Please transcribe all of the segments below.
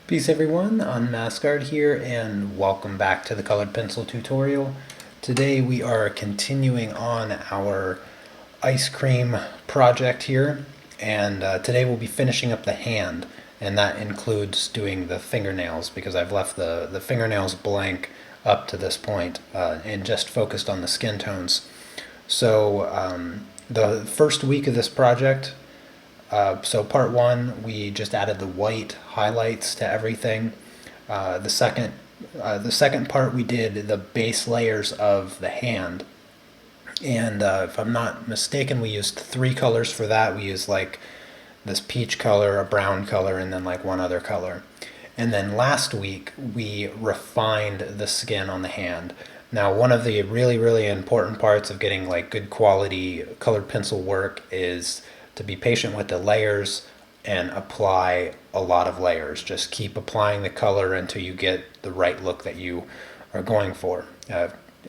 Peace everyone, Unmask here and welcome back to the colored pencil tutorial. Today we are continuing on our ice cream project here, and today we'll be finishing up the hand, and that includes doing the fingernails because I've left the fingernails blank up to this point and just focused on the skin tones. So the first week of this project, so part one, we just added the white highlights to everything. The second part, we did the base layers of the hand, and if I'm not mistaken, we used three colors for that. We used like this peach color, a brown color, and then like one other color. And then last week we refined the skin on the hand. Now, one of the really important parts of getting like good quality colored pencil work is to be patient with the layers and apply a lot of layers. Just keep applying the color until you get the right look that you are going for.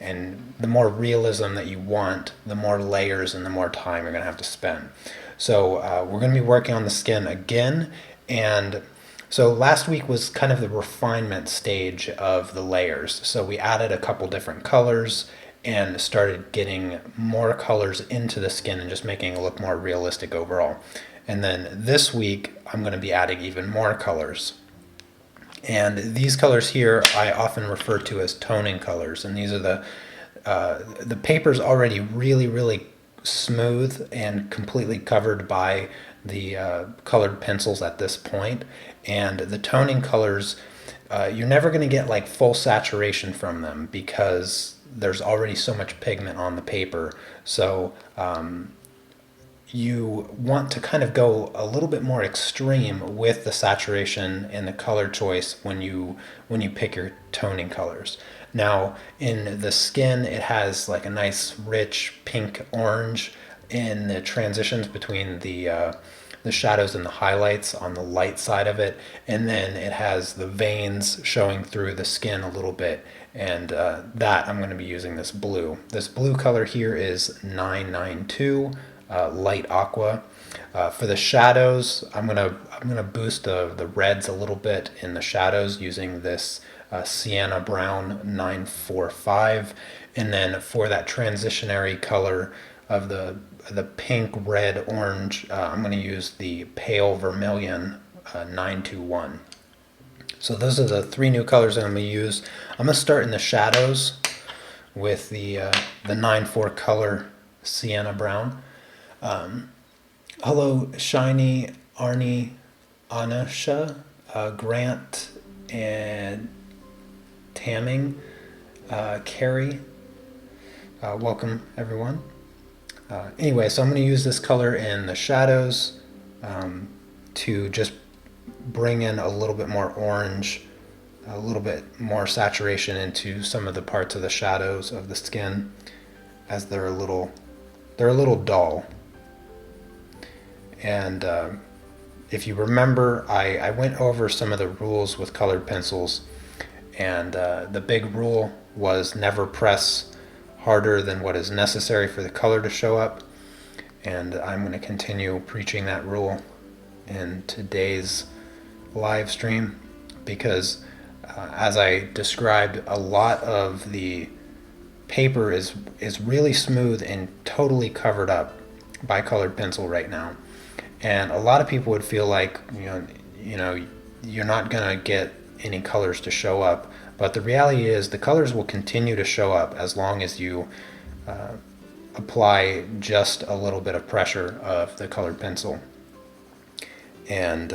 And the more realism that you want, the more layers and the more time you're going to have to spend. So we're going to be working on the skin again. And so last week was kind of the refinement stage of the layers. So we added a couple different colors and started getting more colors into the skin and just making it look more realistic overall. And then this week, I'm going to be adding even more colors. And these colors here, I often refer to as toning colors. And these are the paper's already really smooth and completely covered by the colored pencils at this point. And the toning colors, you're never going to get like full saturation from them because there's already so much pigment on the paper. So you want to kind of go a little bit more extreme with the saturation and the color choice when you pick your toning colors. Now in the skin, it has like a nice rich pink orange in the transitions between the shadows and the highlights on the light side of it, and then it has the veins showing through the skin a little bit, and that I'm going to be using this blue. This blue color here is 992 light aqua. For the shadows, I'm gonna boost the reds a little bit in the shadows using this sienna brown 945, and then for that transitionary color of the pink, red, orange, I'm going to use the pale vermilion 921. So those are the three new colors that I'm going to use. I'm going to start in the shadows with the 94 color sienna brown. Hello, Shiny, Arnie, Anusha, Grant, and Tamming, Carrie. Welcome, everyone. Anyway, so I'm going to use this color in the shadows to just bring in a little bit more orange, a little bit more saturation into some of the parts of the shadows of the skin, as they're a little dull. And if you remember, I went over some of the rules with colored pencils, and the big rule was never press harder than what is necessary for the color to show up, and I'm going to continue preaching that rule in today's live stream because as I described, a lot of the paper is really smooth and totally covered up by colored pencil right now, and a lot of people would feel like you know you're not going to get any colors to show up. But the reality is the colors will continue to show up as long as you apply just a little bit of pressure of the colored pencil. And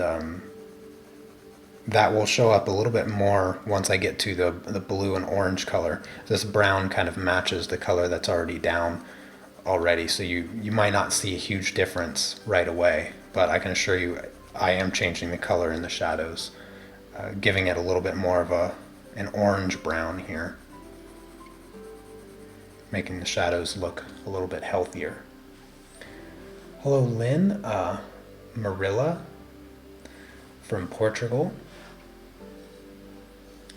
that will show up a little bit more once I get to the blue and orange color. This brown kind of matches the color that's already down already, so you might not see a huge difference right away, but I can assure you I am changing the color in the shadows, giving it a little bit more of an orange brown here, making the shadows look a little bit healthier. Hello, Lynn, Marilla from Portugal.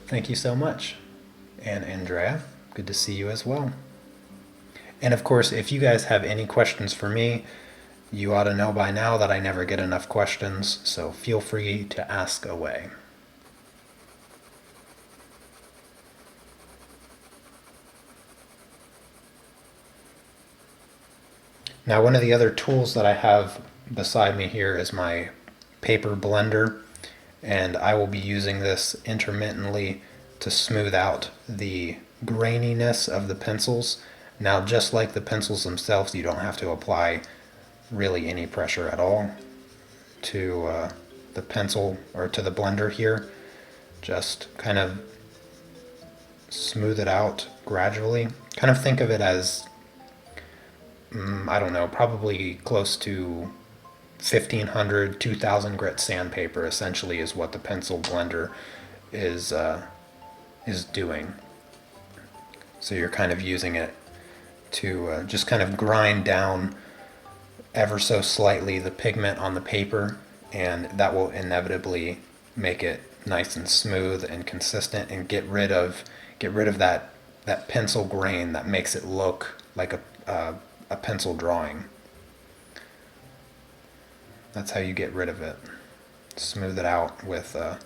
Thank you so much. And Andrea, good to see you as well. And of course, if you guys have any questions for me, you ought to know by now that I never get enough questions, so feel free to ask away. Now, one of the other tools that I have beside me here is my paper blender, and I will be using this intermittently to smooth out the graininess of the pencils. Now, just like the pencils themselves, you don't have to apply really any pressure at all to the pencil or to the blender here. Just kind of smooth it out gradually. Kind of think of it as, I don't know, probably close to 1500, 2000 grit sandpaper essentially is what the pencil blender is doing. So you're kind of using it to just kind of grind down ever so slightly the pigment on the paper, and that will inevitably make it nice and smooth and consistent, and get rid of that pencil grain that makes it look like a pencil drawing. That's how you get rid of it. Smooth it out with a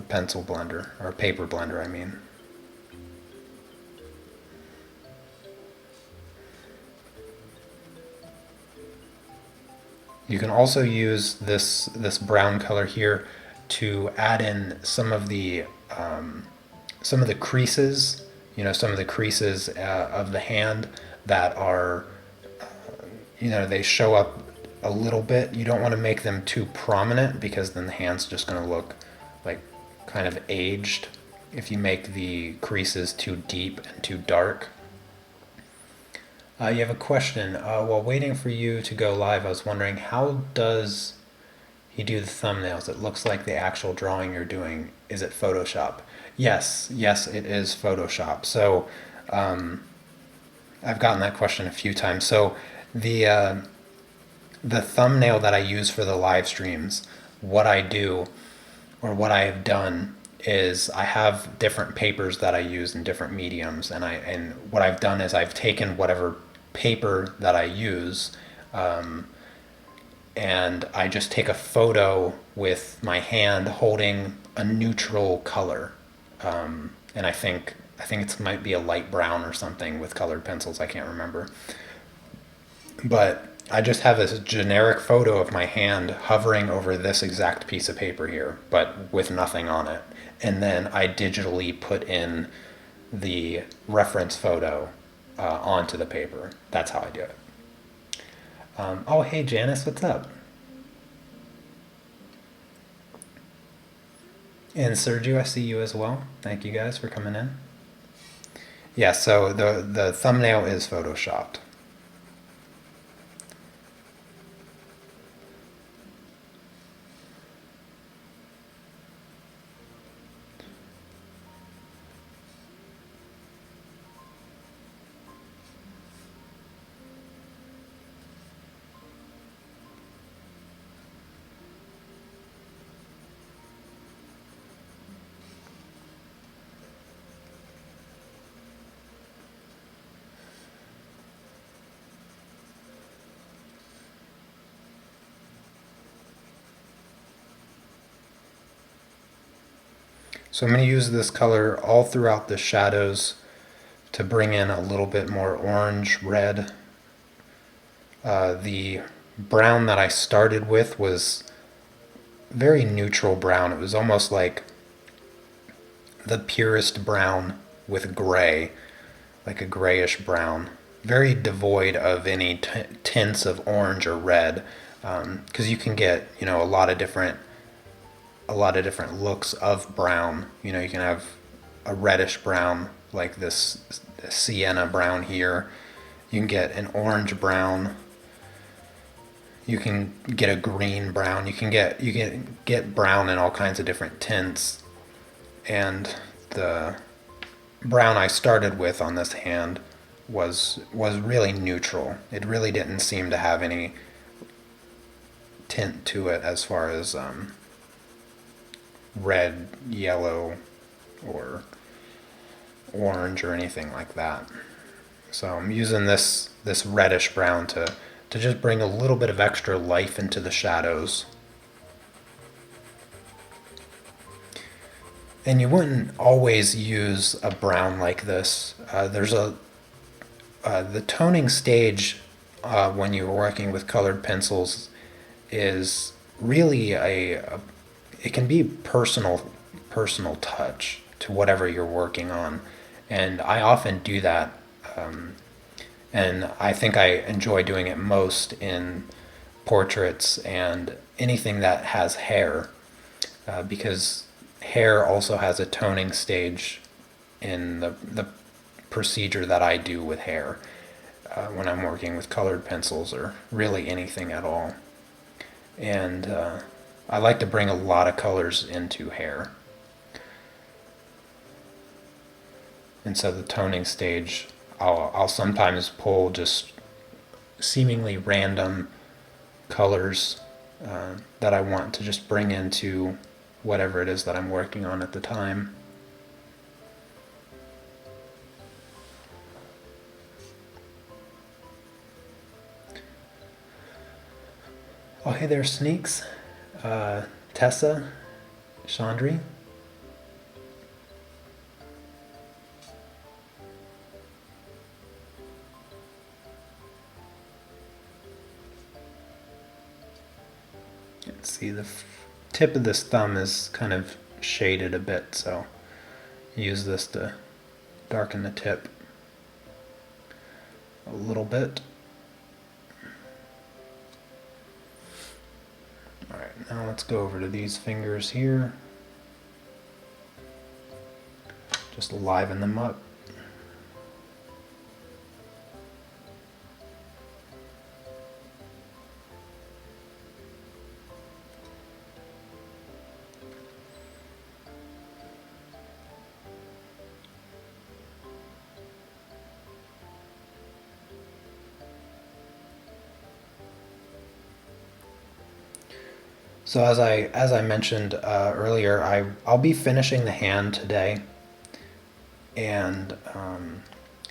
pencil blender, or a paper blender, I mean. You can also use this brown color here to add in some of the creases. You know, some of the creases of the hand that are, they show up a little bit. You don't want to make them too prominent, because then the hand's just going to look like kind of aged if you make the creases too deep and too dark. You have a question. While waiting for you to go live, I was wondering, how does he do the thumbnails? It looks like the actual drawing you're doing. Is it Photoshop? Yes, it is Photoshop. So I've gotten that question a few times. So the thumbnail that I use for the live streams, what I do, or what I have done, is I have different papers that I use in different mediums, and what I've done is I've taken whatever paper that I use, and I just take a photo with my hand holding a neutral color, and I think it might be a light brown or something with colored pencils. I can't remember, but I just have this generic photo of my hand hovering over this exact piece of paper here, but with nothing on it. And then I digitally put in the reference photo onto the paper. That's how I do it. Oh, hey Janice, what's up? And Sergio, I see you as well. Thank you guys for coming in. Yeah, so the thumbnail is photoshopped. So I'm going to use this color all throughout the shadows to bring in a little bit more orange, red. The brown that I started with was very neutral brown. It was almost like the purest brown with gray, like a grayish brown. Very devoid of any tints of orange or red, because you can get, a lot of different looks of brown. You can have a reddish brown like this sienna brown here. You can get an orange brown. You can get a green brown. You can get brown in all kinds of different tints. And the brown I started with on this hand was really neutral. It really didn't seem to have any tint to it as far as red, yellow, or orange or anything like that. So I'm using this reddish brown to just bring a little bit of extra life into the shadows. And you wouldn't always use a brown like this. The toning stage when you're working with colored pencils is really it can be personal touch to whatever you're working on, and I often do that, and I think I enjoy doing it most in portraits and anything that has hair, because hair also has a toning stage in the procedure that I do with hair, when I'm working with colored pencils or really anything at all. And I like to bring a lot of colors into hair. And so the toning stage, I'll sometimes pull just seemingly random colors that I want to just bring into whatever it is that I'm working on at the time. Oh, hey there, Sneaks. Tessa, Chandri. Let's see, the tip of this thumb is kind of shaded a bit, so use this to darken the tip a little bit. Alright, now let's go over to these fingers here. Just liven them up. So as I mentioned earlier, I'll be finishing the hand today, and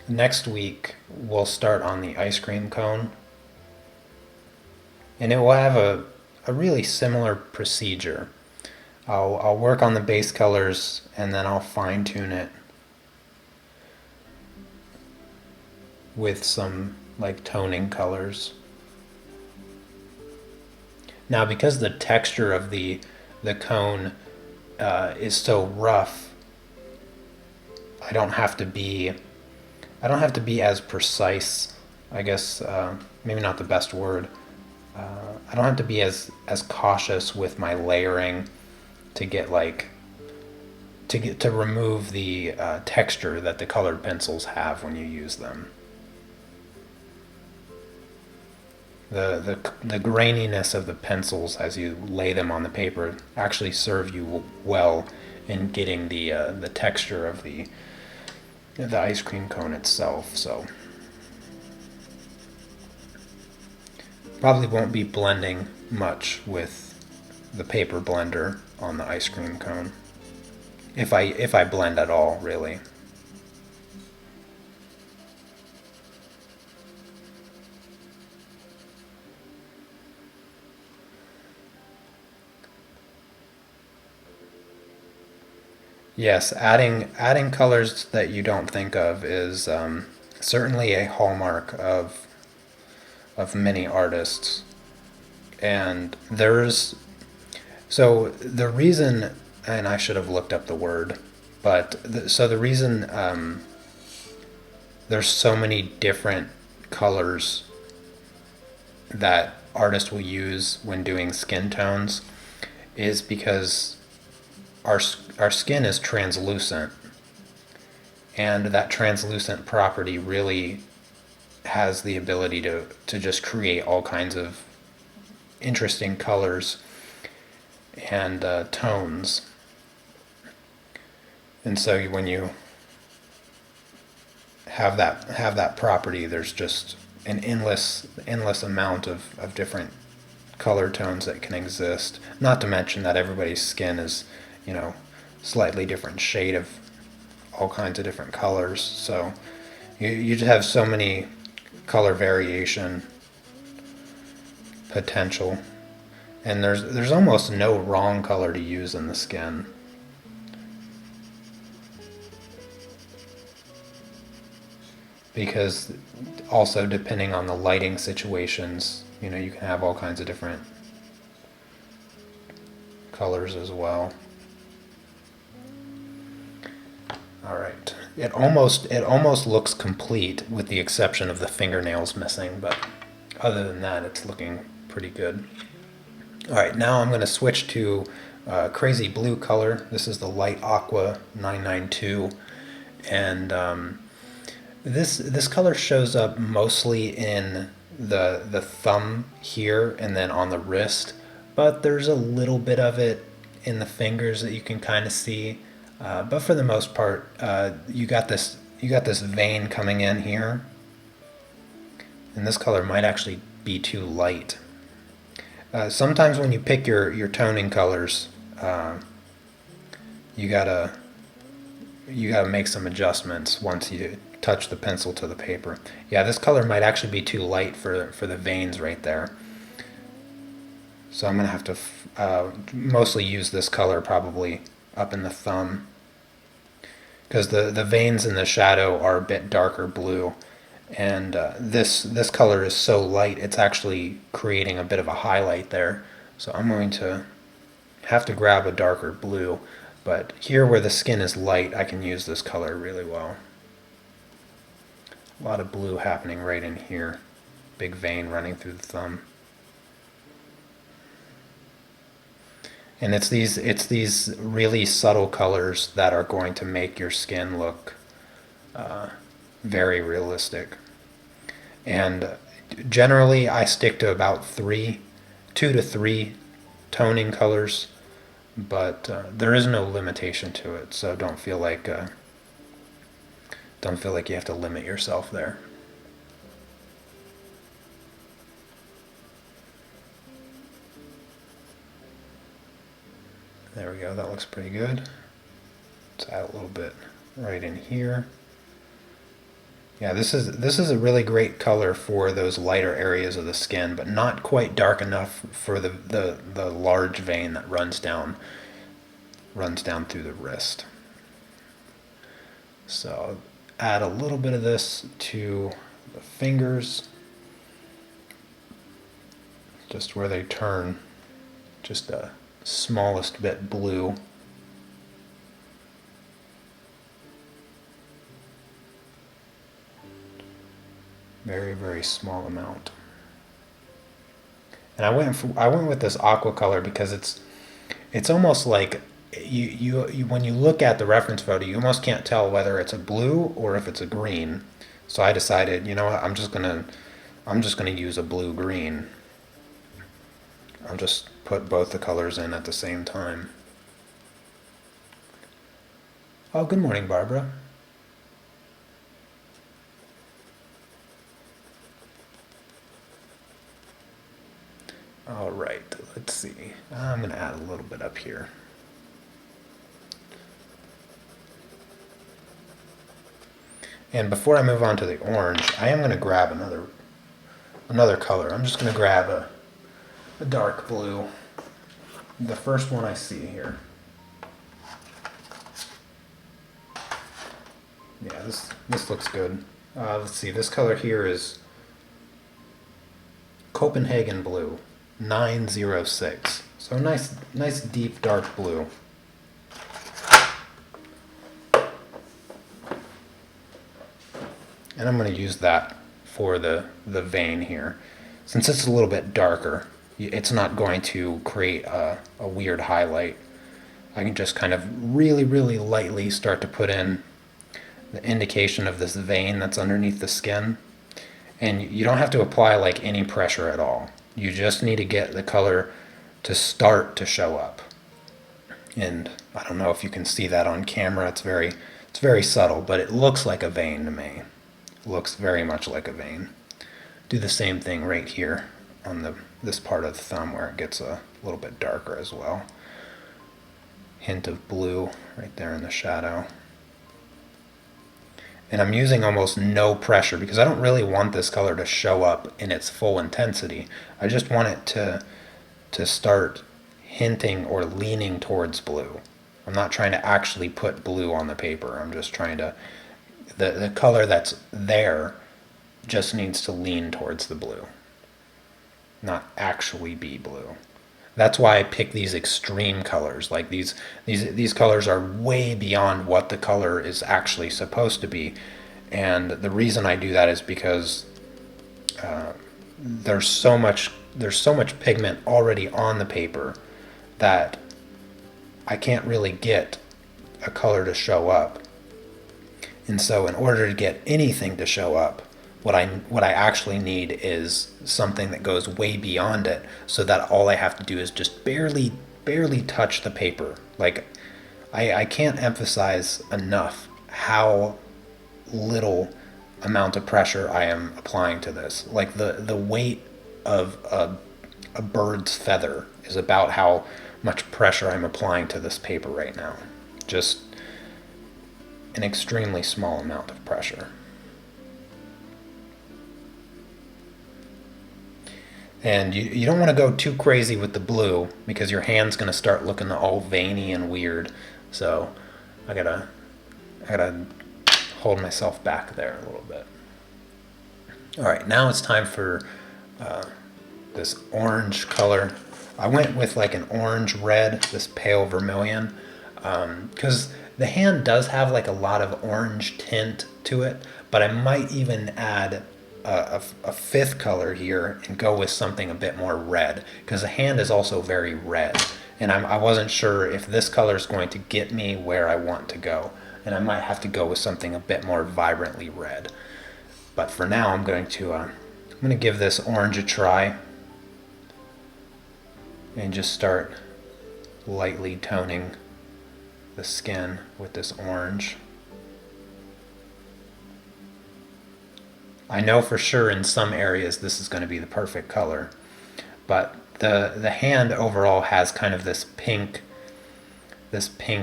next week we'll start on the ice cream cone, and it will have a really similar procedure. I'll work on the base colors and then I'll fine tune it with some like toning colors. Now, because the texture of the cone is so rough, I don't have to be as precise. I guess maybe not the best word. I don't have to be as cautious with my layering to get to remove the texture that the colored pencils have when you use them. The graininess of the pencils as you lay them on the paper actually serve you well in getting the texture of the ice cream cone itself. So probably won't be blending much with the paper blender on the ice cream cone, if I blend at all, really. Yes, adding colors that you don't think of is certainly a hallmark of many artists. And so the reason, and I should have looked up the word, but so the reason there's so many different colors that artists will use when doing skin tones is because our skin is translucent, and that translucent property really has the ability to just create all kinds of interesting colors and tones. And so when you have that property, there's just an endless amount of different color tones that can exist. Not to mention that everybody's skin is, slightly different shade of all kinds of different colors. So you just have so many color variation potential, and there's almost no wrong color to use in the skin. because also depending on the lighting situations, you know, you can have all kinds of different colors as well. All right, it almost looks complete with the exception of the fingernails missing, but other than that, it's looking pretty good. All right, now I'm going to switch to crazy blue color. This is the light aqua 992, and this color shows up mostly in the thumb here and then on the wrist, but there's a little bit of it in the fingers that you can kind of see. But for the most part, you got this vein coming in here, and this color might actually be too light. Sometimes when you pick your toning colors, you gotta make some adjustments once you touch the pencil to the paper. Yeah, this color might actually be too light for the veins right there. So I'm gonna have to mostly use this color probably up in the thumb, because the veins in the shadow are a bit darker blue, and this color is so light it's actually creating a bit of a highlight there. So I'm going to have to grab a darker blue, but here where the skin is light I can use this color really well. A lot of blue happening right in here. Big vein running through the thumb. And it's these really subtle colors that are going to make your skin look very realistic. And generally I stick to about 2 to 3 toning colors, but there is no limitation to it, so don't feel like you have to limit yourself there. There we go, that looks pretty good. Let's add a little bit right in here. Yeah, this is a really great color for those lighter areas of the skin, but not quite dark enough for the large vein that runs down through the wrist. So add a little bit of this to the fingers, just where they turn just the smallest bit blue. Very, very small amount. And I went with this aqua color because it's almost like you when you look at the reference photo, you almost can't tell whether it's a blue or if it's a green. So I decided, you know what, I'm just gonna use a blue green. I'll just put both the colors in at the same time. Oh, good morning, Barbara. All right, let's see. I'm going to add a little bit up here. And before I move on to the orange, I am going to grab another color. I'm just going to grab a dark blue, the first one I see here. Yeah, this looks good. Let's see, this color here is Copenhagen blue. 906. So nice deep dark blue. And I'm going to use that for the vein here. Since it's a little bit darker, it's not going to create a weird highlight. I can just kind of really, really lightly start to put in the indication of this vein that's underneath the skin. And you don't have to apply like any pressure at all. You just need to get the color to start to show up. And I don't know if you can see that on camera. It's very subtle, but it looks like a vein to me. It looks very much like a vein. Do the same thing right here on this part of the thumb where it gets a little bit darker as well. Hint of blue right there in the shadow. And I'm using almost no pressure because I don't really want this color to show up in its full intensity. I just want it to start hinting or leaning towards blue. I'm not trying to actually put blue on the paper. I'm just trying to the color that's there just needs to lean towards the blue, not actually be blue. That's why I pick these extreme colors. Like these colors are way beyond what the color is actually supposed to be. And the reason I do that is because there's so much pigment already on the paper that I can't really get a color to show up. And so in order to get anything to show up, what I actually need is something that goes way beyond it, so that all I have to do is just barely touch the paper. Like I can't emphasize enough how little amount of pressure I am applying to this. Like the weight of a bird's feather is about how much pressure I'm applying to this paper right now. Just an extremely small amount of pressure. And you don't want to go too crazy with the blue, because your hand's going to start looking all veiny and weird. So I gotta hold myself back there a little bit. All right, now it's time for this orange color. I went with like an orange red, this pale vermilion, because the hand does have like a lot of orange tint to it, but I might even add a fifth color here and go with something a bit more red, because the hand is also very red, and I wasn't sure if this color is going to get me where I want to go, and I might have to go with something a bit more vibrantly red. But for now, I'm going to give this orange a try and just start lightly toning the skin with this orange. I know for sure in some areas this is going to be the perfect color, but the hand overall has kind of this pink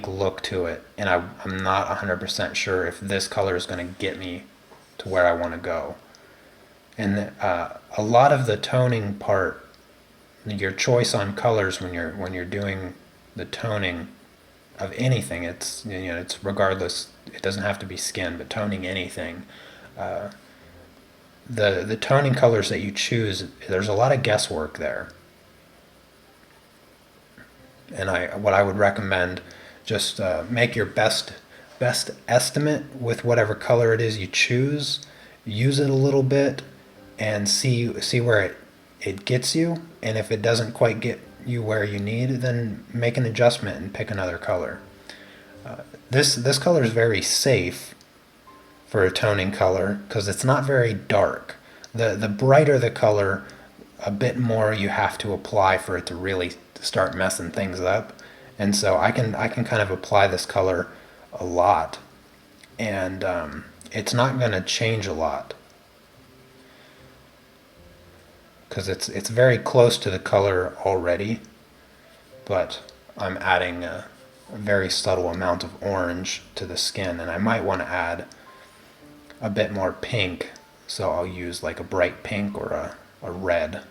look to it, and I'm not 100% sure if this color is going to get me to where I want to go. And a lot of the toning part, your choice on colors when you're doing the toning of anything, it's regardless. It doesn't have to be skin, but toning anything. The toning colors that you choose, there's a lot of guesswork there. And what I would recommend, just make your best estimate with whatever color it is you choose. Use it a little bit and see where it gets you. And if it doesn't quite get you where you need, then make an adjustment and pick another color. This color is very safe for a toning color because it's not very dark. The brighter the color, a bit more you have to apply for it to really start messing things up. And so I can kind of apply this color a lot, and it's not going to change a lot because it's very close to the color already, but I'm adding a very subtle amount of orange to the skin, and I might want to add a bit more pink, so I'll use like a bright pink or a red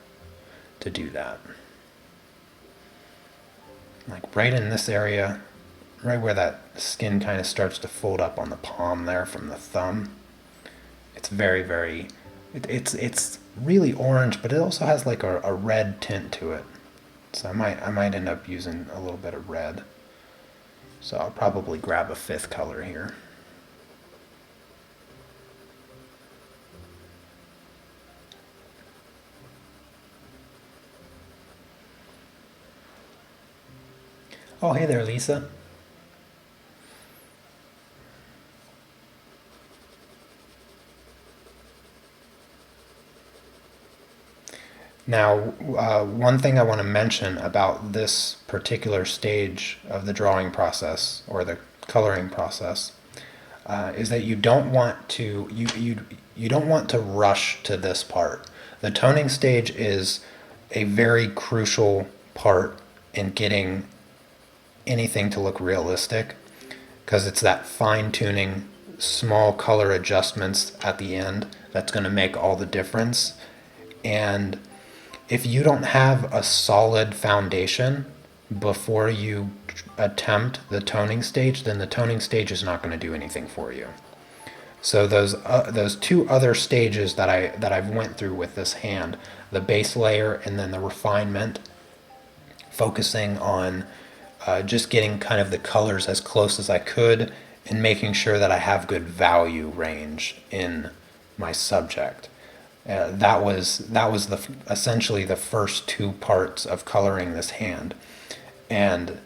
to do that. Like right in this area, right where that skin kind of starts to fold up on the palm there from the thumb. It's very, it's really orange, but it also has like a red tint to it. So I might end up using a little bit of red. So I'll probably grab a fifth color here. Oh, hey there, Lisa. Now, one thing I want to mention about this particular stage of the drawing process or the coloring process is that you don't want to you don't want to rush to this part. The toning stage is a very crucial part in getting anything to look realistic, because it's that fine-tuning, small color adjustments at the end that's going to make all the difference. And if you don't have a solid foundation before you attempt the toning stage, then the toning stage is not going to do anything for you. So those two other stages that I've went through with this hand, the base layer and then the refinement, focusing on just getting kind of the colors as close as I could and making sure that I have good value range in my subject. That was essentially the first two parts of coloring this hand, and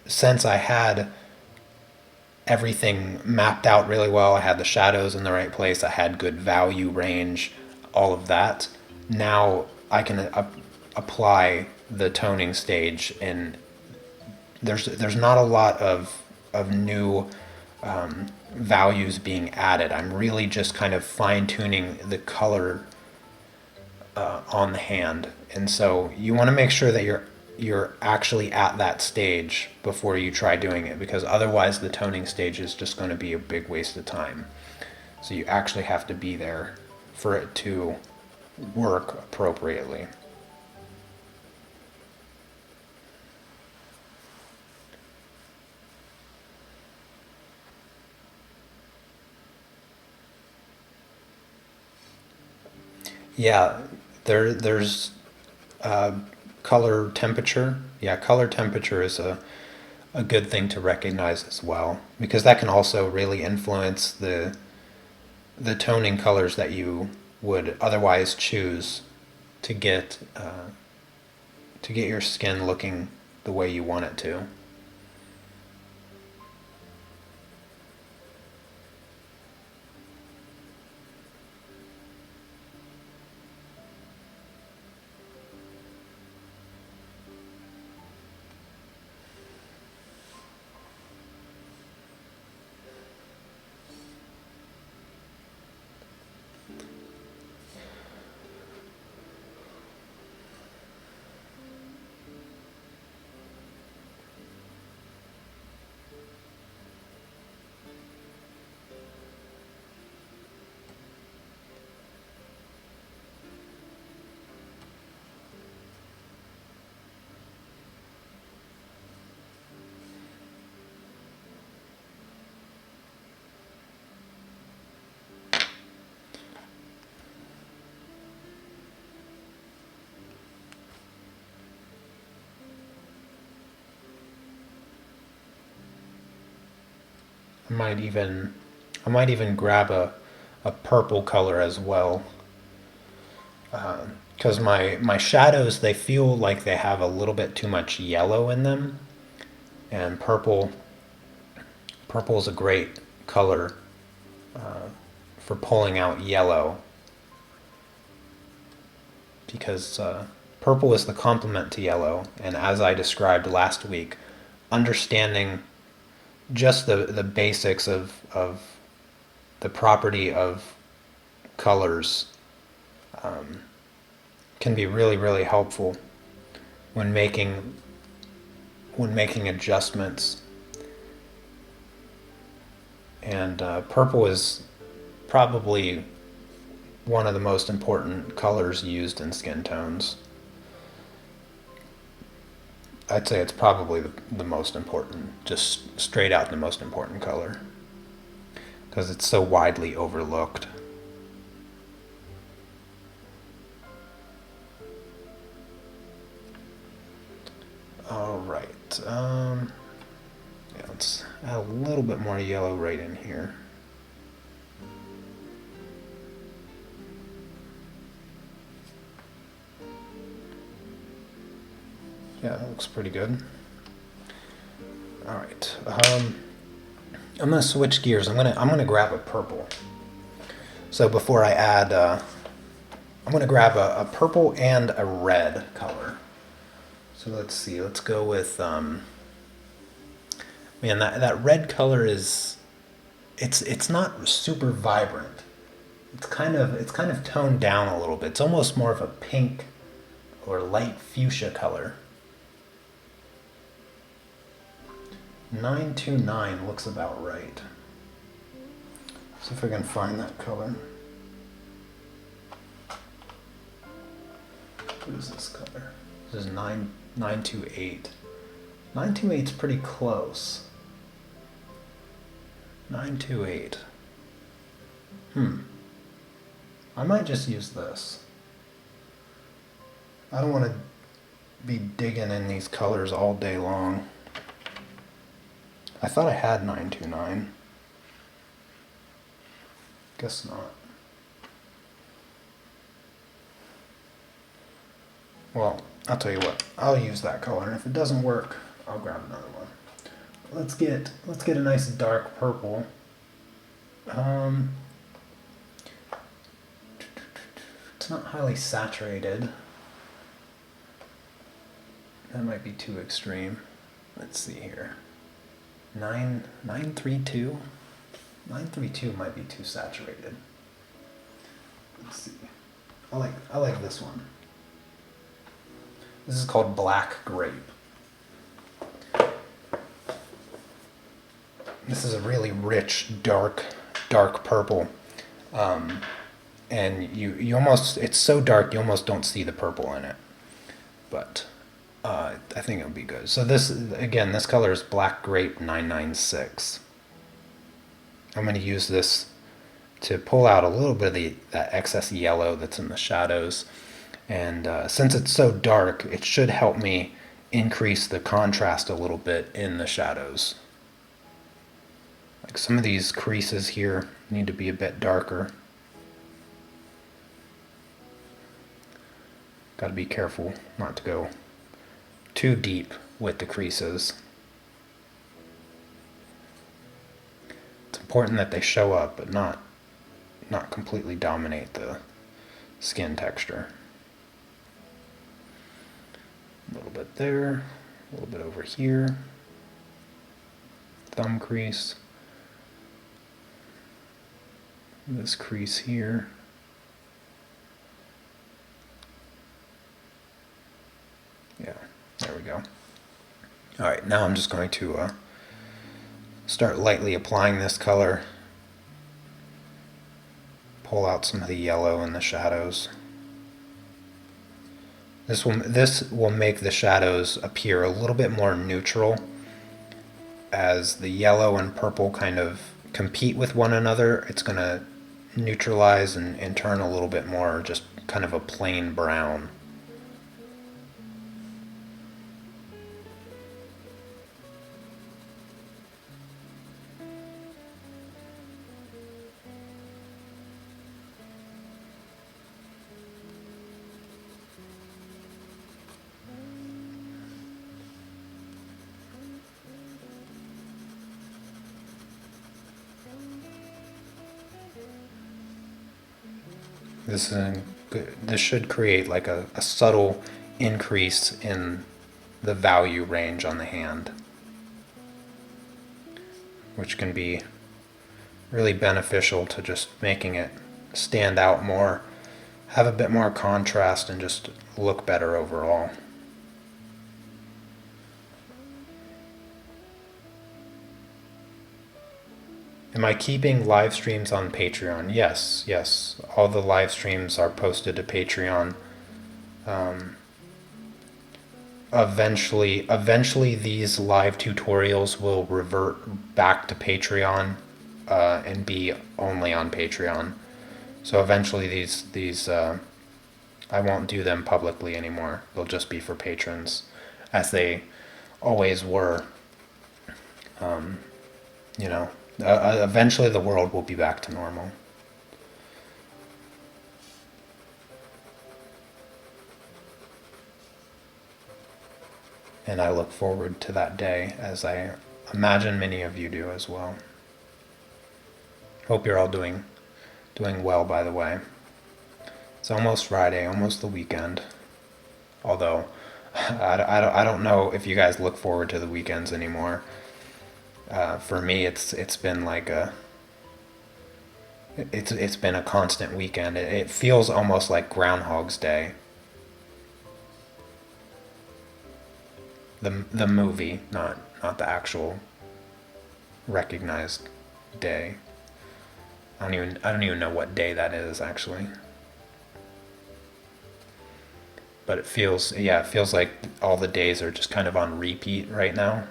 since I had everything mapped out really well, I had the shadows in the right place, I had good value range, all of that. Now I can apply the toning stage, and there's not a lot of new values being added. I'm really just kind of fine tuning the color on the hand, and so you want to make sure that you're actually at that stage before you try doing it, because otherwise the toning stage is just going to be a big waste of time. So you actually have to be there for it to work appropriately. Yeah, there's color temperature. Yeah, color temperature is a good thing to recognize as well, because that can also really influence the toning colors that you would otherwise choose to get your skin looking the way you want it to. I might even I might even grab a purple color as well, because my shadows, they feel like they have a little bit too much yellow in them, and purple is a great color for pulling out yellow, because purple is the complement to yellow, and as I described last week, understanding just the basics of the property of colors can be really, really helpful when making adjustments. And purple is probably one of the most important colors used in skin tones. I'd say it's probably the most important, just straight out the most important color, because it's so widely overlooked. All right. Yeah, let's add a little bit more yellow right in here. Yeah, that looks pretty good. All right. I'm gonna switch gears. I'm gonna grab a purple. So before I add, I'm gonna grab a purple and a red color. So let's see. Let's go with man. That red color is it's not super vibrant. It's kind of toned down a little bit. It's almost more of a pink or light fuchsia color. 929 looks about right. See if I can find that color. What is this color? This is 928. 928 is pretty close. 928. I might just use this. I don't want to be digging in these colors all day long. I thought I had 929. Guess not. Well, I'll tell you what. I'll use that color, and if it doesn't work, I'll grab another one. Let's get a nice dark purple. It's not highly saturated. That might be too extreme. Let's see here. 932. 932 might be too saturated. Let's see. I like this one. This is called Black Grape. This is a really rich, dark purple. And you almost, it's so dark you almost don't see the purple in it. But I think it'll be good. So this, again, this color is Black Grape 996. I'm going to use this to pull out a little bit of that excess yellow that's in the shadows. And since it's so dark, it should help me increase the contrast a little bit in the shadows. Like some of these creases here need to be a bit darker. Got to be careful not to go too deep with the creases. It's important that they show up, but not completely dominate the skin texture. A little bit there, a little bit over here, thumb crease, this crease here. Yeah, there we go. All right, now I'm just going to start lightly applying this color, pull out some of the yellow in the shadows. This will make the shadows appear a little bit more neutral as the yellow and purple kind of compete with one another. It's going to neutralize and turn a little bit more just kind of a plain brown. This should create like a subtle increase in the value range on the hand, which can be really beneficial to just making it stand out more, have a bit more contrast, and just look better overall. Am I keeping live streams on Patreon? Yes. All the live streams are posted to Patreon. Eventually these live tutorials will revert back to Patreon and be only on Patreon. So eventually these I won't do them publicly anymore. They'll just be for patrons, as they always were. Eventually the world will be back to normal. And I look forward to that day, as I imagine many of you do as well. Hope you're all doing well, by the way. It's almost Friday, almost the weekend. Although, I don't know if you guys look forward to the weekends anymore. For me, it's been like it's been a constant weekend. It feels almost like Groundhog's Day. The movie, not the actual recognized day. I don't even know what day that is actually. But it feels like all the days are just kind of on repeat right now.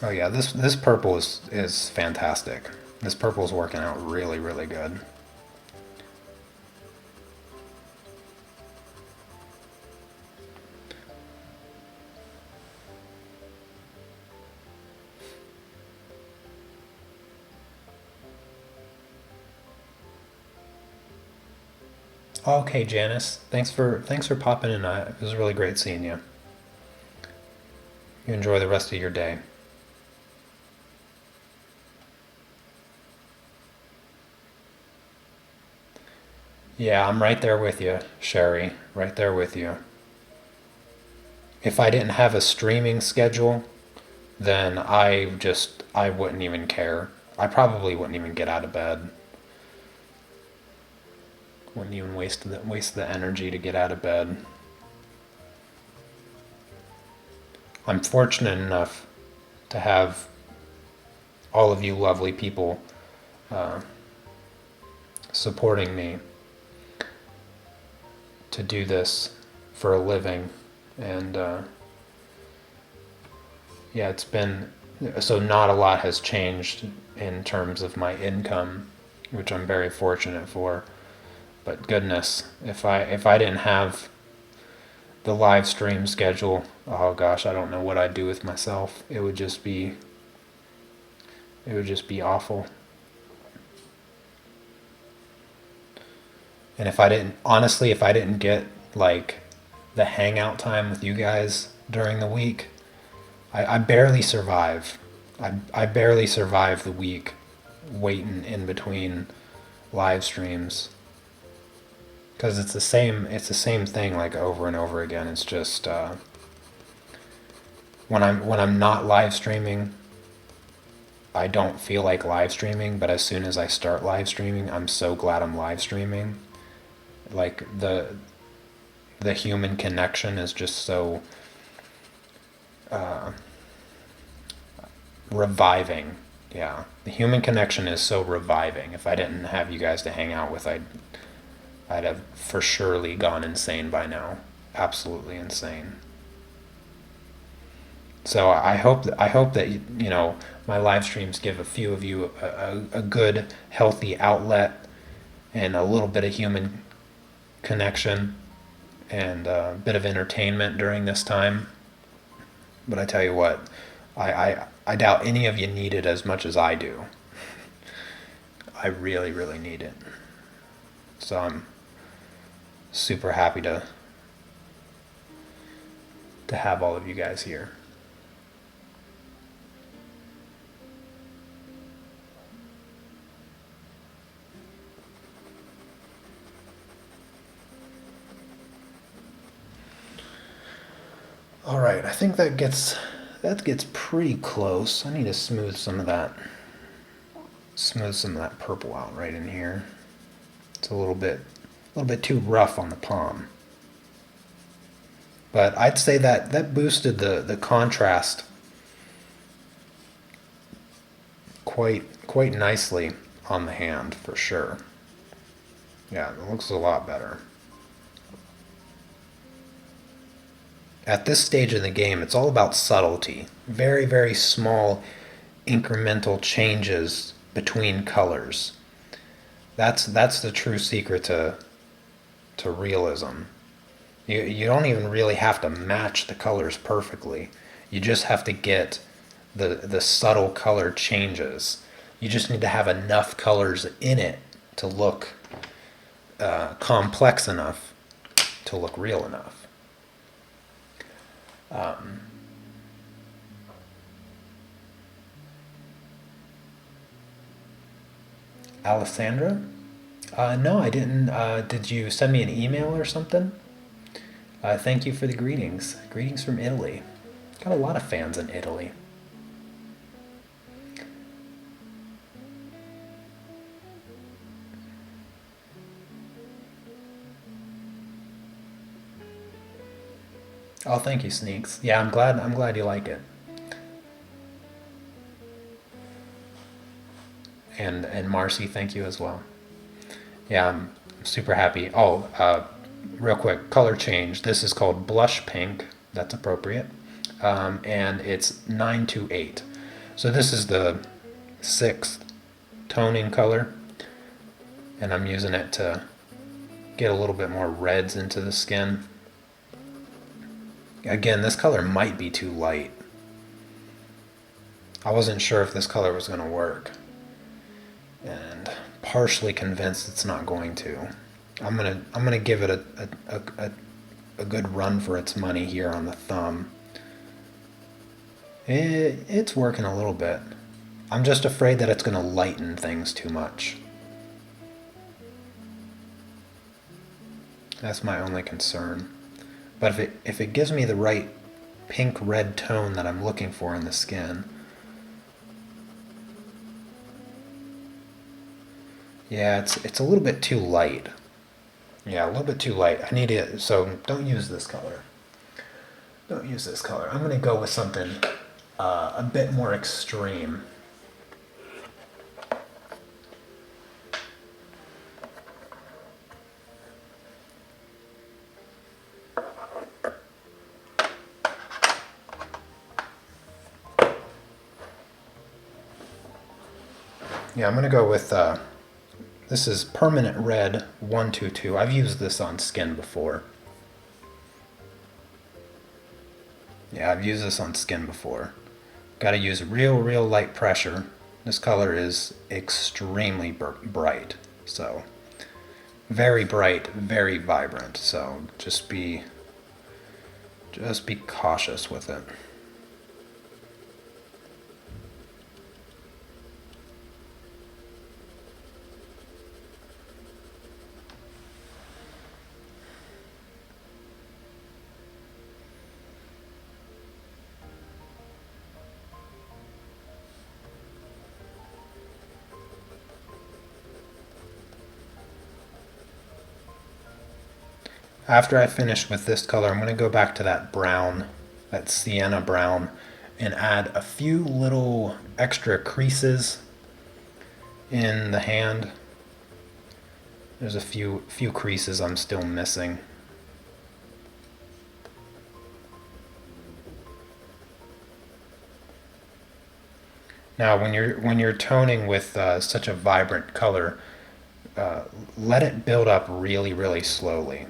Oh yeah, this purple is fantastic. This purple is working out really, really good. Okay, Janice. Thanks for popping in. It was really great seeing you. You enjoy the rest of your day. Yeah, I'm right there with you, Sherry. Right there with you. If I didn't have a streaming schedule, then I wouldn't even care. I probably wouldn't even get out of bed. Wouldn't even waste the energy to get out of bed. I'm fortunate enough to have all of you lovely people supporting me to do this for a living, and yeah, it's been so not a lot has changed in terms of my income, which I'm very fortunate for. But goodness, if I didn't have the live stream schedule, oh gosh, I don't know what I'd do with myself. It would just be awful. And if I didn't get like the hangout time with you guys during the week, I barely survive. I barely survive the week waiting in between live streams, because it's the same thing like over and over again. It's just when I'm not live streaming, I don't feel like live streaming, but as soon as I start live streaming, I'm so glad I'm live streaming. Like the human connection is just so reviving. Yeah, the human connection is so reviving. If I didn't have you guys to hang out with, I'd have for surely gone insane by now. Absolutely insane. So I hope that my live streams give a few of you a good healthy outlet and a little bit of human connection and a bit of entertainment during this time. But I tell you what, I doubt any of you need it as much as I do. I really, really need it. So I'm super happy to have all of you guys here. All right, I think that gets pretty close. I need to smooth some of that purple out right in here. It's a little bit too rough on the palm. But I'd say that boosted the contrast quite nicely on the hand for sure. Yeah, it looks a lot better. At this stage in the game, it's all about subtlety. Very, very small incremental changes between colors. That's the true secret to realism. You don't even really have to match the colors perfectly. You just have to get the subtle color changes. You just need to have enough colors in it to look complex enough to look real enough. Alessandra? No, I didn't. Did you send me an email or something? Thank you for the greetings. Greetings from Italy. Got a lot of fans in Italy. Oh, thank you, Sneaks. Yeah, I'm glad you like it. And Marcy, thank you as well. Yeah, I'm super happy. Oh, real quick, color change. This is called blush pink. That's appropriate. And it's 928. So this is the 6th toning color, and I'm using it to get a little bit more reds into the skin. Again, this color might be too light. I wasn't sure if this color was going to work, and partially convinced it's not going to. I'm gonna give it a good run for its money here on the thumb. It's working a little bit. I'm just afraid that it's going to lighten things too much. That's my only concern. But if it gives me the right pink-red tone that I'm looking for in the skin. Yeah, it's a little bit too light. Yeah, a little bit too light. I need it, so don't use this color. Don't use this color. I'm going to go with something a bit more extreme. Yeah, I'm going to go with, this is Permanent Red 122. I've used this on skin before. Yeah, I've used this on skin before. Got to use real light pressure. This color is extremely bright, so very bright, very vibrant. So just be cautious with it. After I finish with this color, I'm going to go back to that brown, that sienna brown, and add a few little extra creases in the hand. There's a few creases I'm still missing. Now, when you're toning with such a vibrant color, let it build up really slowly.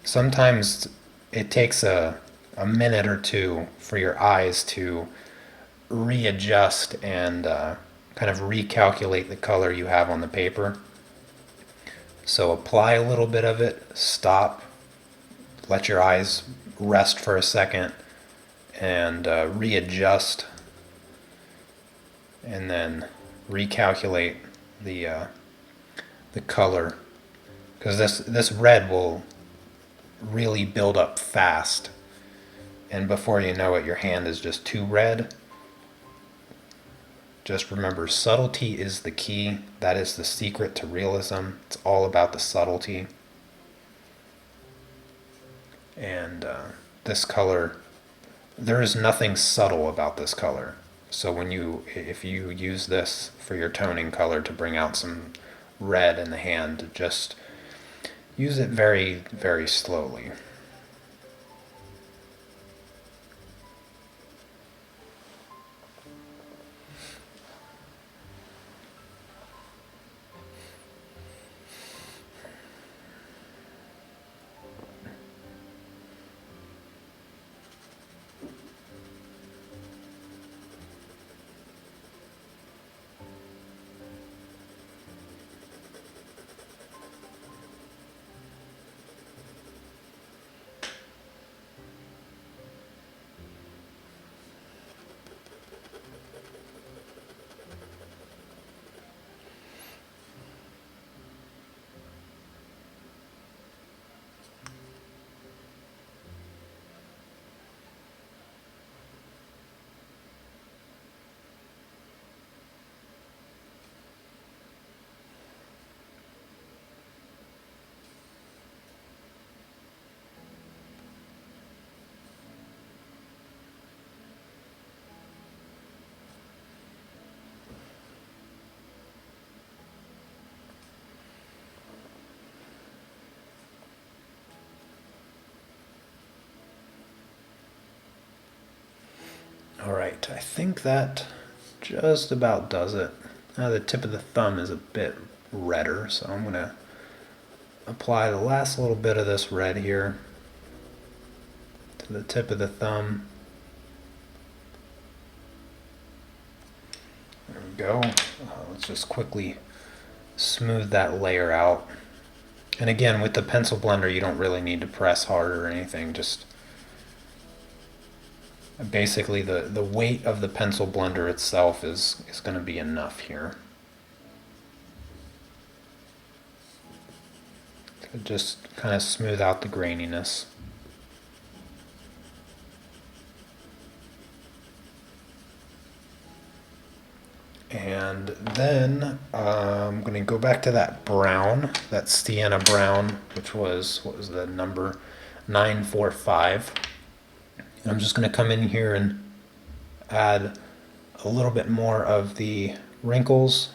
Sometimes it takes a minute or two for your eyes to readjust and kind of recalculate the color you have on the paper. So apply a little bit of it, stop, let your eyes rest for a second, and readjust, and then recalculate the color, because this red will really build up fast, and before you know it, your hand is just too red. Just remember, subtlety is the key. That is the secret to realism. It's all about the subtlety. And this color, there is nothing subtle about this color. So if you use this for your toning color to bring out some red in the hand, just use it very slowly. All right, I think that just about does it. The tip of the thumb is a bit redder, so I'm gonna apply the last little bit of this red here to the tip of the thumb. There we go. Let's just quickly smooth that layer out. And again, with the pencil blender, you don't really need to press hard or anything. Just basically the weight of the pencil blender itself is going to be enough here. To just kind of smooth out the graininess. And then I'm going to go back to that brown, that sienna brown, which was, what was the number? 945. And I'm just going to come in here and add a little bit more of the wrinkles.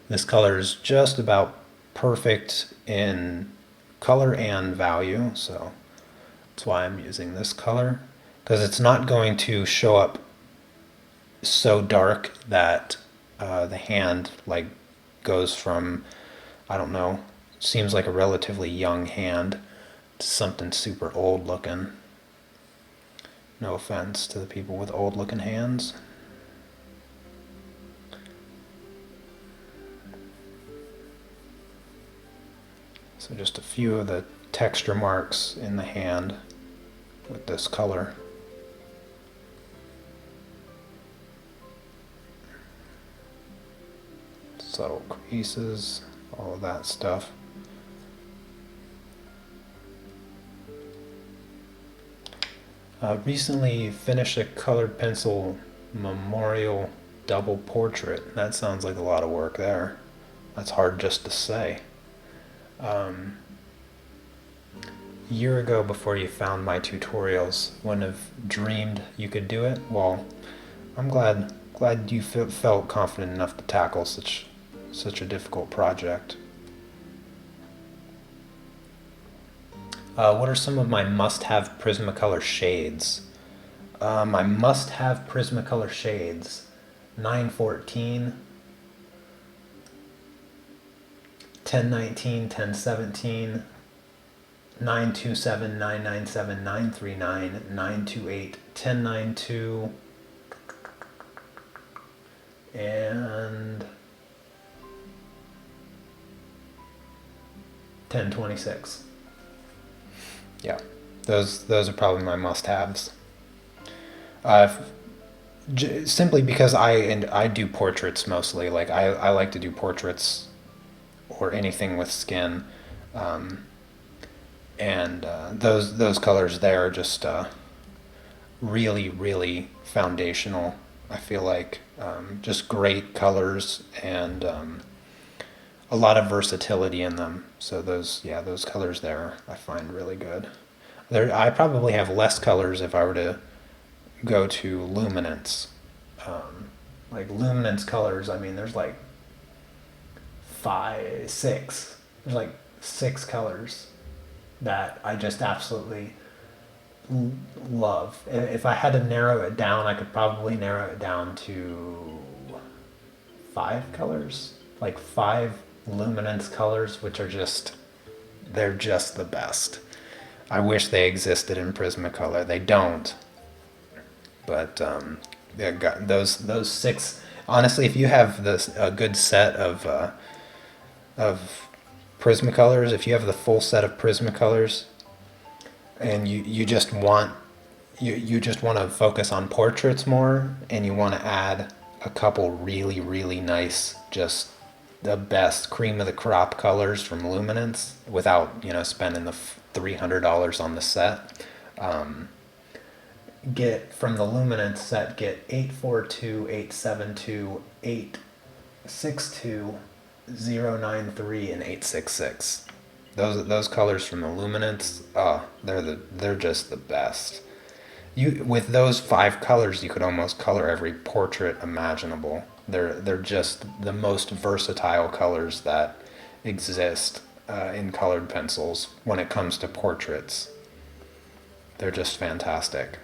This color is just about perfect in color and value, so that's why I'm using this color, because it's not going to show up so dark that the hand like goes from, I don't know, seems like a relatively young hand to something super old looking. No offense to the people with old looking hands. So just a few of the texture marks in the hand with this color. Subtle creases, all of that stuff. Recently finished a colored pencil memorial double portrait. That sounds like a lot of work there. That's hard just to say. Year ago, before you found my tutorials, wouldn't have dreamed you could do it. Well, I'm glad you felt confident enough to tackle such a difficult project. What are some of my must-have Prismacolor shades? My must-have Prismacolor shades: 914, 1019, 1017, 927, 997, 939, 928, 1092, and 1026. Yeah, those are probably my must-haves. Simply because I do portraits mostly. Like I like to do portraits or anything with skin, and those colors there are just really foundational. I feel like just great colors and a lot of versatility in them. So those colors there I find really good. I probably have less colors if I were to go to luminance. Like luminance colors, I mean, there's like six. There's like 6 colors that I just absolutely love. If I had to narrow it down, I could probably narrow it down to 5 colors, like 5 luminance colors, which are they're just the best. I wish they existed in Prismacolor. They don't. But those 6. Honestly, if you have a good set of Prismacolors, if you have the full set of Prismacolors, and you just want to focus on portraits more, and you want to add a couple really nice, just the best cream of the crop colors from Luminance without spending the $300 on the set. Get from the Luminance set, get 842, 872, 862, 093, and 866. Those colors from the Luminance, they're just the best. With those 5 colors, you could almost color every portrait imaginable. They're just the most versatile colors that exist in colored pencils when it comes to portraits. They're just fantastic.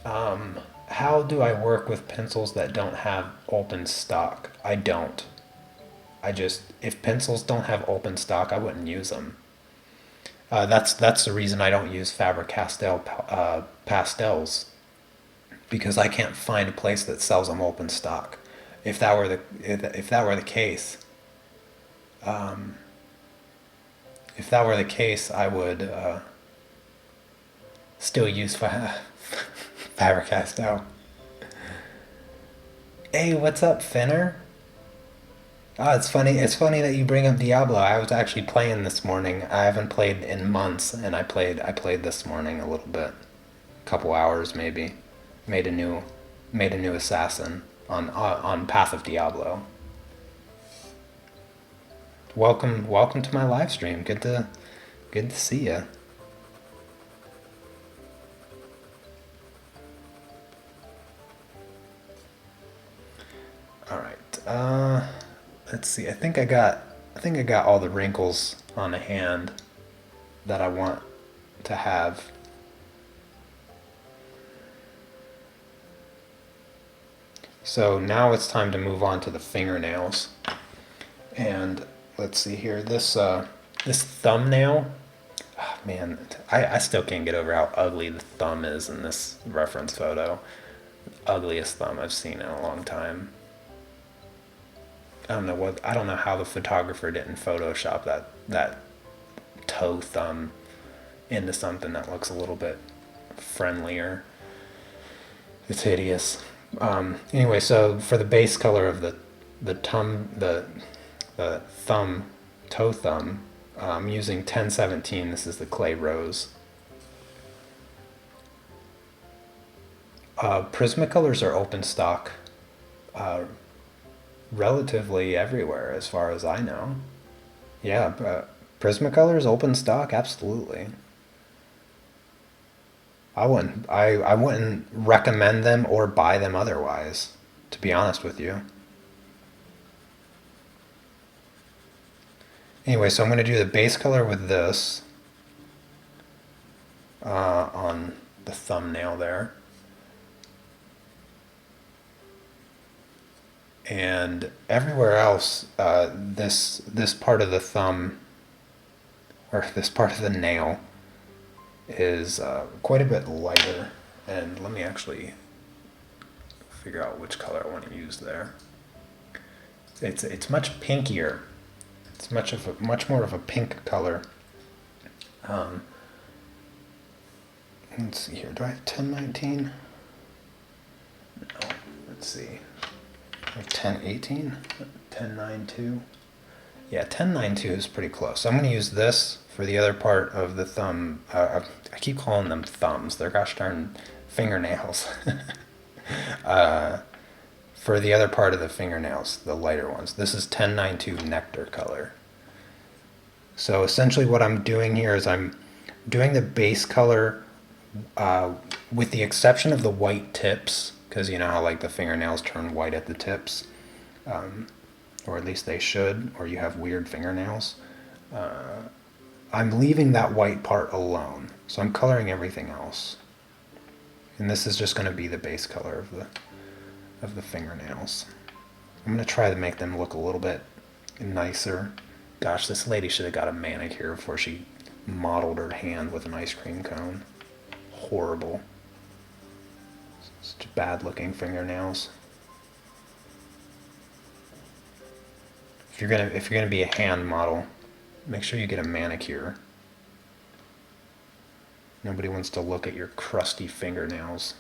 How do I work with pencils that don't have open stock? I don't. If pencils don't have open stock, I wouldn't use them. That's the reason I don't use Faber-Castell pastels, because I can't find a place that sells them open stock. If that were the case, if that were the case, I would still use Faber-Castell. Hey, what's up, Finner? Oh, it's funny. It's funny that you bring up Diablo. I was actually playing this morning. I haven't played in months, and I played this morning a little bit, a couple hours maybe. Made a new, made a new assassin on Path of Diablo. Welcome to my live stream. Good to see you. All right. Let's see. I think I got all the wrinkles on the hand that I want to have. So now it's time to move on to the fingernails. And let's see here. This thumbnail. Oh, man, I still can't get over how ugly the thumb is in this reference photo. Ugliest thumb I've seen in a long time. I don't know how the photographer didn't Photoshop that toe thumb into something that looks a little bit friendlier. It's hideous. Anyway, so for the base color of the thumb, toe thumb, I'm using 1017. This is the clay rose. Prismacolors are open stock relatively everywhere, as far as I know. Yeah, Prismacolors open stock, absolutely. I wouldn't recommend them or buy them otherwise, to be honest with you. Anyway, so I'm going to do the base color with this on the thumbnail there. And everywhere else, this part of the thumb, or this part of the nail, is quite a bit lighter. And let me actually figure out which color I want to use there. It's much pinkier. It's much more of a pink color. Let's see here. Do I have 1019? No. Let's see. Like 1018, 1092. Yeah, 1092 is pretty close. So I'm going to use this for the other part of the thumb. I keep calling them thumbs. They're gosh darn fingernails. For the other part of the fingernails, the lighter ones. This is 1092 nectar color. So essentially what I'm doing here is I'm doing the base color with the exception of the white tips, because you know how like the fingernails turn white at the tips, or at least they should, or you have weird fingernails. I'm leaving that white part alone, so I'm coloring everything else. And this is just going to be the base color of the fingernails. I'm going to try to make them look a little bit nicer. Gosh, this lady should have got a manicure before she modeled her hand with an ice cream cone. Horrible. Such bad looking fingernails. If you're gonna be a hand model, make sure you get a manicure. Nobody wants to look at your crusty fingernails.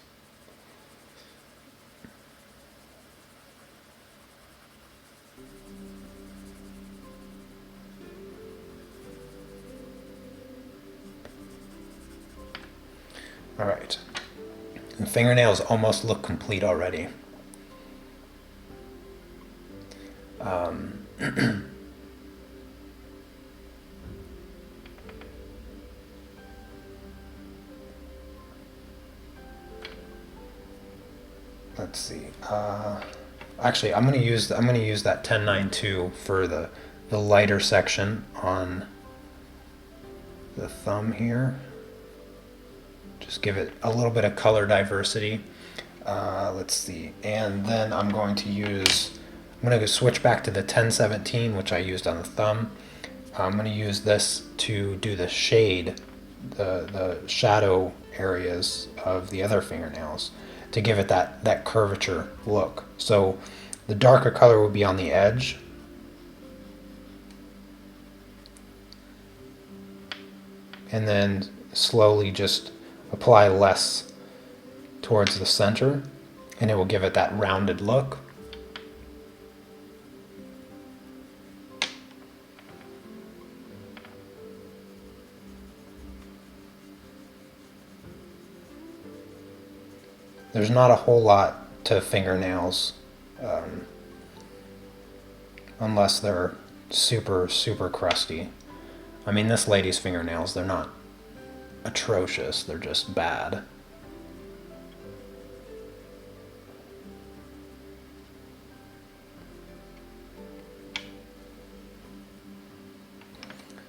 All right. The fingernails almost look complete already. Let's see. Actually, I'm gonna use that 1092 for the lighter section on the thumb here. Just give it a little bit of color diversity. Let's see, and then I'm going to switch back to the 1017, which I used on the thumb. I'm going to use this to do the shade, the shadow areas of the other fingernails to give it that curvature look. So the darker color will be on the edge. And then slowly just apply less towards the center, and it will give it that rounded look. There's not a whole lot to fingernails unless they're super, super crusty. I mean, this lady's fingernails, they're not atrocious, they're just bad.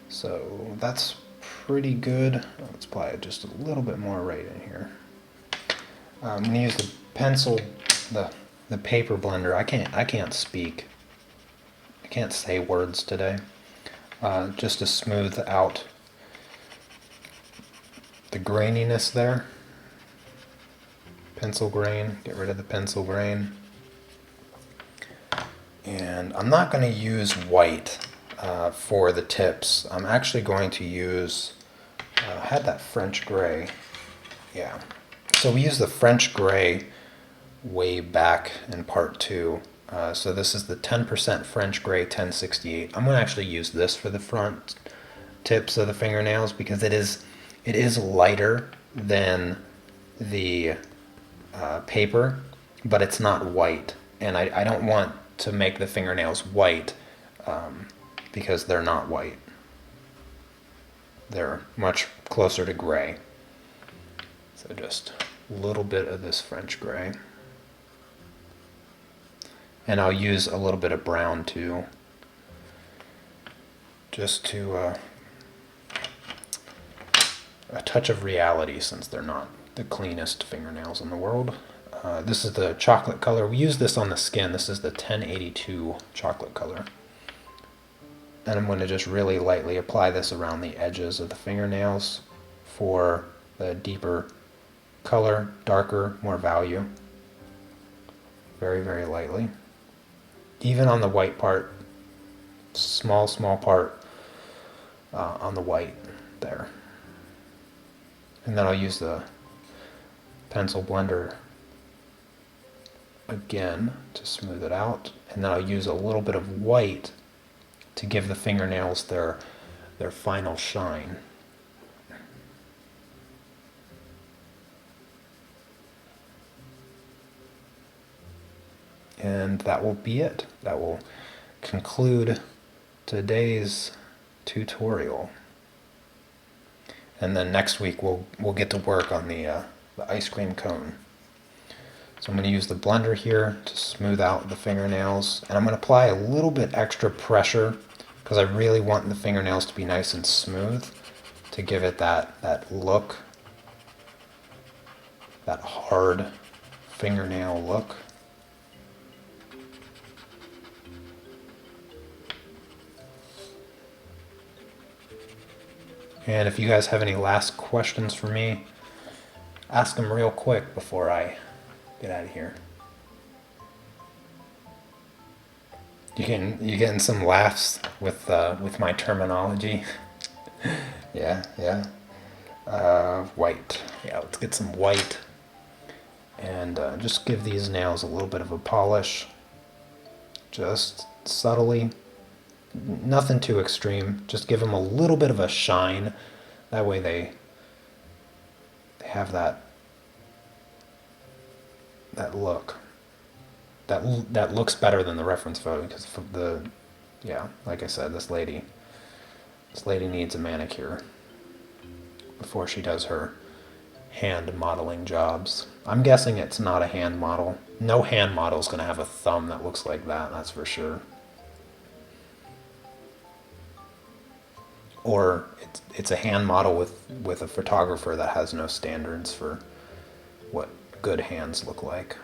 So that's pretty good. Let's apply just a little bit more right in here. I'm going to use the pencil, the paper blender. I can't speak. I can't say words today. Just to smooth out the graininess there. Pencil grain. Get rid of the pencil grain. And I'm not going to use white for the tips. I'm actually going to use. I had that French gray. Yeah. So we used the French gray way back in part 2. So this is the 10% French gray 1068. I'm going to actually use this for the front tips of the fingernails because it is lighter than the paper, but it's not white. And I don't want to make the fingernails white because they're not white. They're much closer to gray. So just a little bit of this French gray. And I'll use a little bit of brown too, just to a touch of reality since they're not the cleanest fingernails in the world. This is the chocolate color. We use this on the skin. This is the 1082 chocolate color. And I'm going to just really lightly apply this around the edges of the fingernails for the deeper color, darker, more value. Very, very lightly. Even on the white part, small part on the white there. And then I'll use the pencil blender again to smooth it out. And then I'll use a little bit of white to give the fingernails their final shine. And that will be it. That will conclude today's tutorial. And then next week we'll get to work on the ice cream cone. So I'm going to use the blender here to smooth out the fingernails. And I'm going to apply a little bit extra pressure because I really want the fingernails to be nice and smooth to give it that look, that hard fingernail look. And if you guys have any last questions for me, ask them real quick before I get out of here. You getting some laughs with my terminology? Yeah. White. Yeah, let's get some white. And just give these nails a little bit of a polish. Just subtly. Nothing too extreme. Just give them a little bit of a shine. That way they have that look. That looks better than the reference photo because like I said, this lady needs a manicure before she does her hand modeling jobs. I'm guessing it's not a hand model. No hand model is going to have a thumb that looks like that, that's for sure. or it's a hand model with a photographer that has no standards for what good hands look like.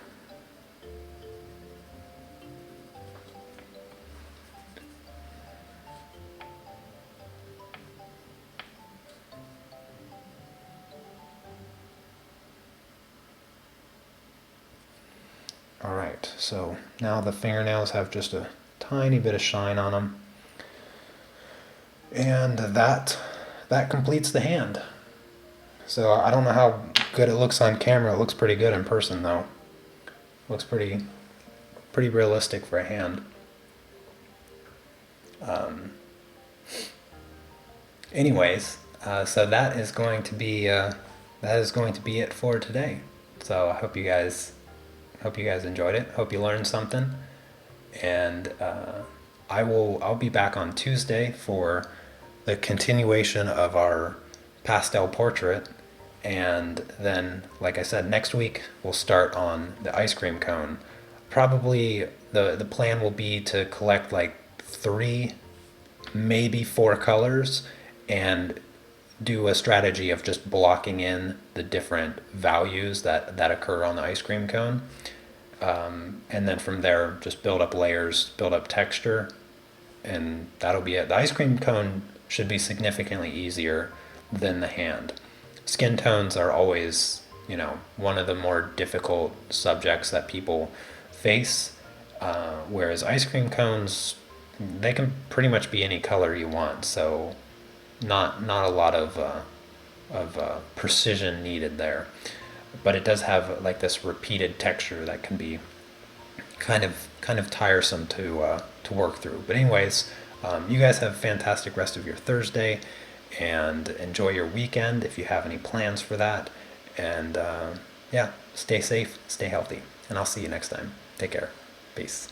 All right, so now the fingernails have just a tiny bit of shine on them, and that completes the hand. So I don't know how good it looks on camera. It looks pretty good in person though. Looks pretty realistic for a hand. Anyways, so that is going to be it for today. So I hope you guys enjoyed it. Hope you learned something, and I'll be back on Tuesday for the continuation of our pastel portrait, and then, like I said, next week we'll start on the ice cream cone. Probably the plan will be to collect like 3, maybe 4 colors, and do a strategy of just blocking in the different values that occur on the ice cream cone. And then from there, just build up layers, build up texture, and that'll be it. The ice cream cone should be significantly easier than the hand. Skin tones are always, one of the more difficult subjects that people face, whereas ice cream cones, they can pretty much be any color you want, so not a lot of precision needed there. But it does have like this repeated texture that can be kind of tiresome to work through. But anyways, you guys have a fantastic rest of your Thursday, and enjoy your weekend if you have any plans for that. And yeah, stay safe, stay healthy, and I'll see you next time. Take care. Peace.